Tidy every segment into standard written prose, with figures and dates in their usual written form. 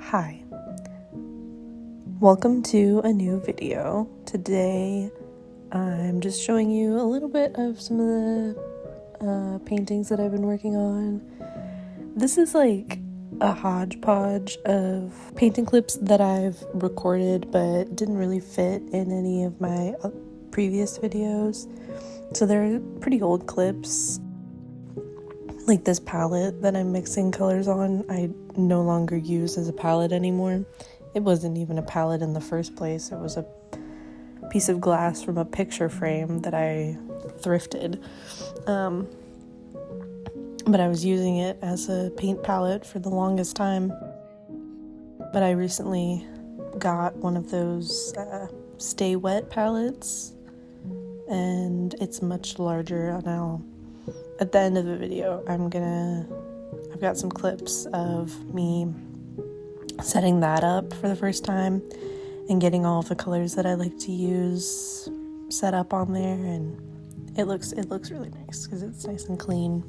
Hi, welcome to a new video. Today I'm just showing you a little bit of some of the paintings that I've been working on. This is like a hodgepodge of painting clips that I've recorded but didn't really fit in any of my previous videos. So they're pretty old clips. Like this palette that I'm mixing colors on, I no longer use as a palette anymore. It wasn't even a palette in the first place. It was a piece of glass from a picture frame that I thrifted. But I was using it as a paint palette for the longest time. But I recently got one of those Stay Wet palettes, and it's much larger now. At the end of the video, I've got some clips of me setting that up for the first time and getting all of the colors that I like to use set up on there, and it looks really nice because it's nice and clean.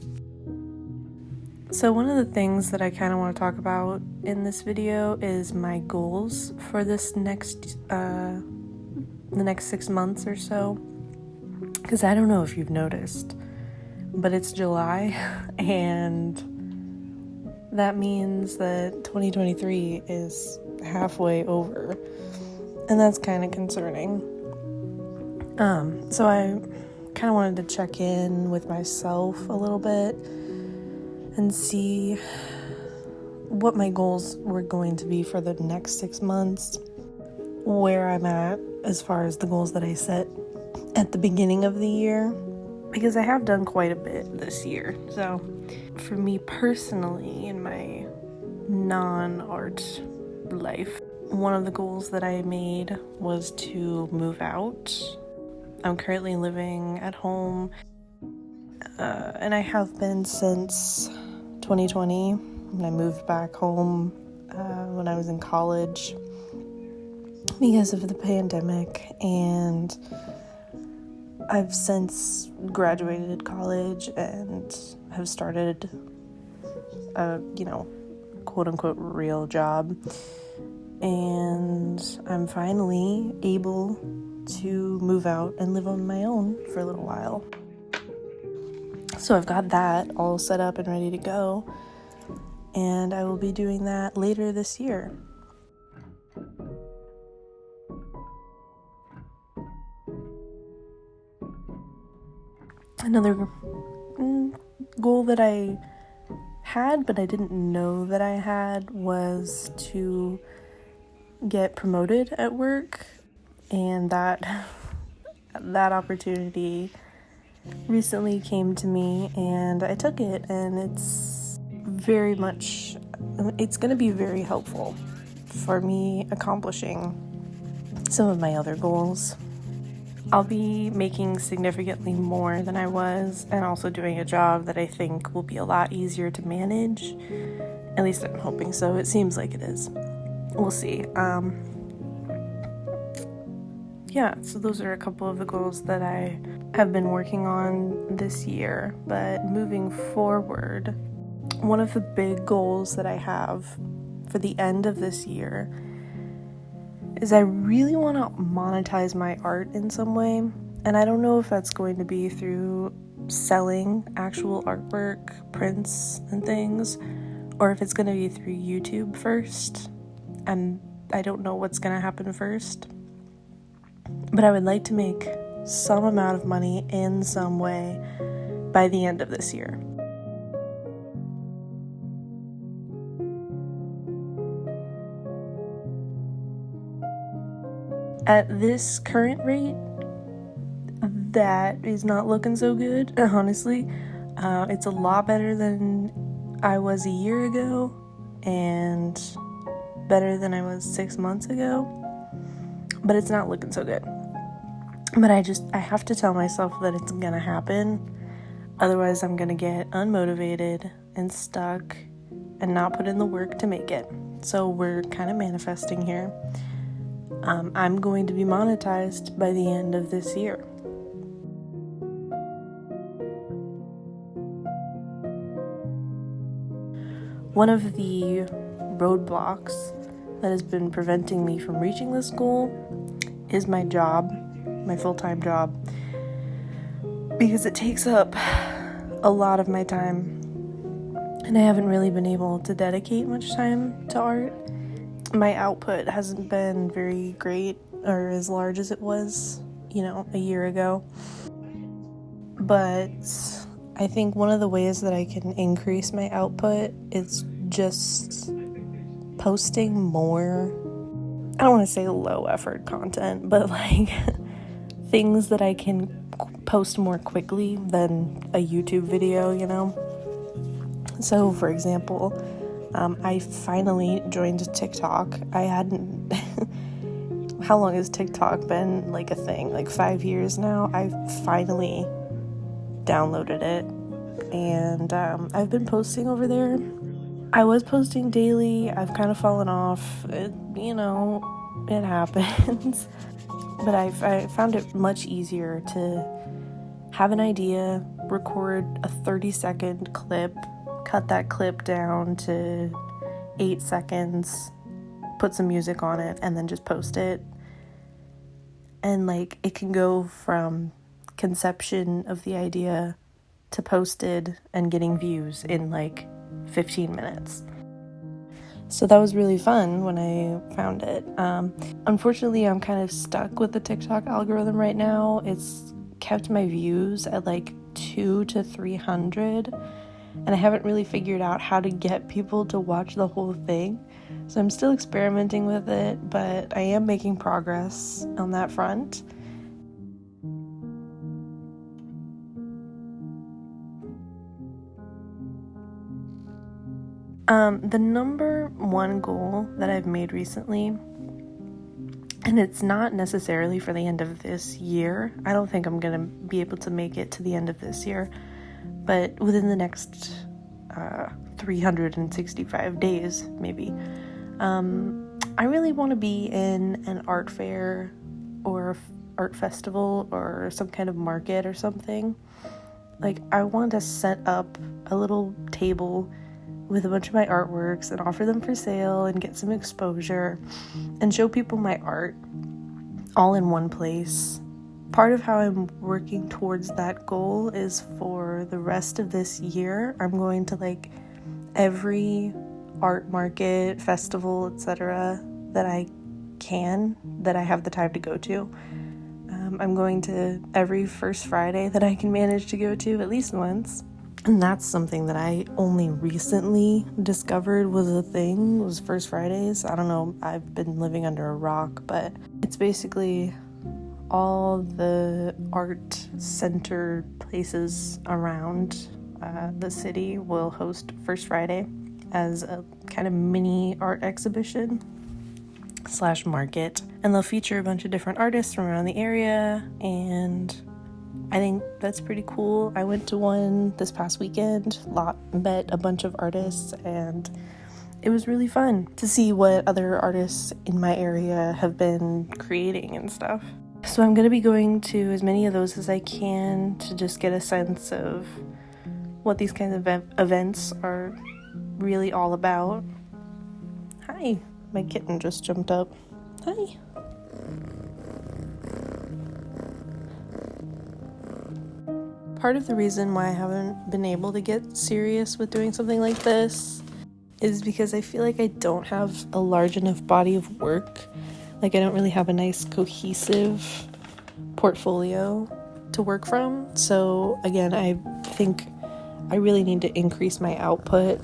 So one of the things that I kind of want to talk about in this video is my goals for this the next 6 months or so, because I don't know if you've noticed, but it's July, and that means that 2023 is halfway over, and that's kind of concerning. So I kind of wanted to check in with myself a little bit and see what my goals were going to be for the next 6 months, where I'm at as far as the goals that I set at the beginning of the year, because I have done quite a bit this year. So for me personally, in my non-art life, one of the goals that I made was to move out. I'm currently living at home, and I have been since 2020, when I moved back home when I was in college because of the pandemic, and I've since graduated college and have started a, quote-unquote real job, and I'm finally able to move out and live on my own for a little while. So I've got that all set up and ready to go, and I will be doing that later this year. Another goal that I had, but I didn't know that I had, was to get promoted at work, and that opportunity recently came to me, and I took it, and it's going to be very helpful for me accomplishing some of my other goals. I'll be making significantly more than I was, and also doing a job that I think will be a lot easier to manage. At least I'm hoping so. It seems like it is. We'll see. So those are a couple of the goals that I have been working on this year. But moving forward, one of the big goals that I have for the end of this year is I really want to monetize my art in some way. And I don't know if that's going to be through selling actual artwork, prints, and things, or if it's going to be through YouTube first. And I don't know what's going to happen first. But I would like to make some amount of money in some way by the end of this year. At this current rate, that is not looking so good, honestly. It's a lot better than I was a year ago, and better than I was 6 months ago, but it's not looking so good. But I have to tell myself that it's gonna happen, otherwise I'm gonna get unmotivated and stuck and not put in the work to make it. So we're kind of manifesting here. I'm going to be monetized by the end of this year. One of the roadblocks that has been preventing me from reaching this goal is my job, my full-time job, because it takes up a lot of my time, and I haven't really been able to dedicate much time to art. My output hasn't been very great or as large as it was, a year ago. But I think one of the ways that I can increase my output is just posting more, I don't want to say low effort content, but like things that I can post more quickly than a YouTube video, So for example, I finally joined TikTok. I hadn't, how long has TikTok been like a thing? Like 5 years now. I finally downloaded it, and I've been posting over there. I was posting daily. I've kind of fallen off. It happens. But I found it much easier to have an idea, record a 30-second clip, cut that clip down to 8 seconds, put some music on it, and then just post it. And like it can go from conception of the idea to posted and getting views in like 15 minutes. So that was really fun when I found it. Unfortunately, I'm kind of stuck with the TikTok algorithm right now. It's kept my views at like 200 to 300, and I haven't really figured out how to get people to watch the whole thing. So I'm still experimenting with it, but I am making progress on that front. The number one goal that I've made recently, and it's not necessarily for the end of this year. I don't think I'm going to be able to make it to the end of this year, but within the next 365 days, maybe. I really want to be in an art fair or art festival or some kind of market or something. Like, I want to set up a little table with a bunch of my artworks and offer them for sale and get some exposure and show people my art all in one place. Part of how I'm working towards that goal is for the rest of this year, I'm going to like every art market, festival, etc. that I have the time to go to. I'm going to every first Friday that I can manage to go to at least once. And that's something that I only recently discovered was a thing, was First Fridays. I don't know, I've been living under a rock, but it's basically all the art center places around the city will host First Friday as a kind of mini art exhibition / market. And they'll feature a bunch of different artists from around the area, and I think that's pretty cool. I went to one this past weekend, met a bunch of artists, and it was really fun to see what other artists in my area have been creating and stuff. So I'm going to be going to as many of those as I can to just get a sense of what these kinds of events are really all about. Hi, my kitten just jumped up. Hi. Part of the reason why I haven't been able to get serious with doing something like this is because I feel like I don't have a large enough body of work. Like, I don't really have a nice cohesive portfolio to work from. So again, I think I really need to increase my output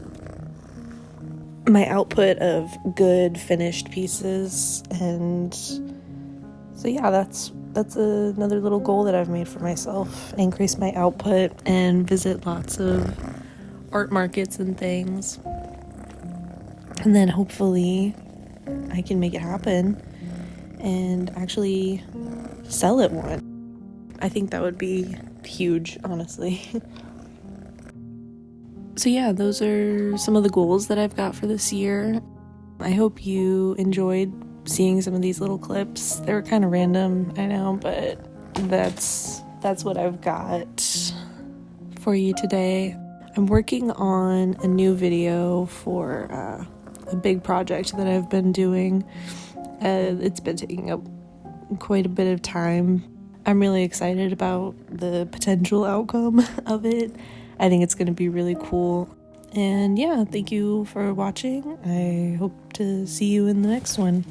of good finished pieces. And so yeah, that's another little goal that I've made for myself. Increase my output and visit lots of art markets and things. And then hopefully I can make it happen and actually sell at one. I think that would be huge, honestly. So yeah, those are some of the goals that I've got for this year. I hope you enjoyed seeing some of these little clips. They were kind of random, I know, but that's what I've got for you today. I'm working on a new video for a big project that I've been doing. It's been taking up quite a bit of time. I'm really excited about the potential outcome of it. I think it's going to be really cool. And yeah, thank you for watching. I hope to see you in the next one.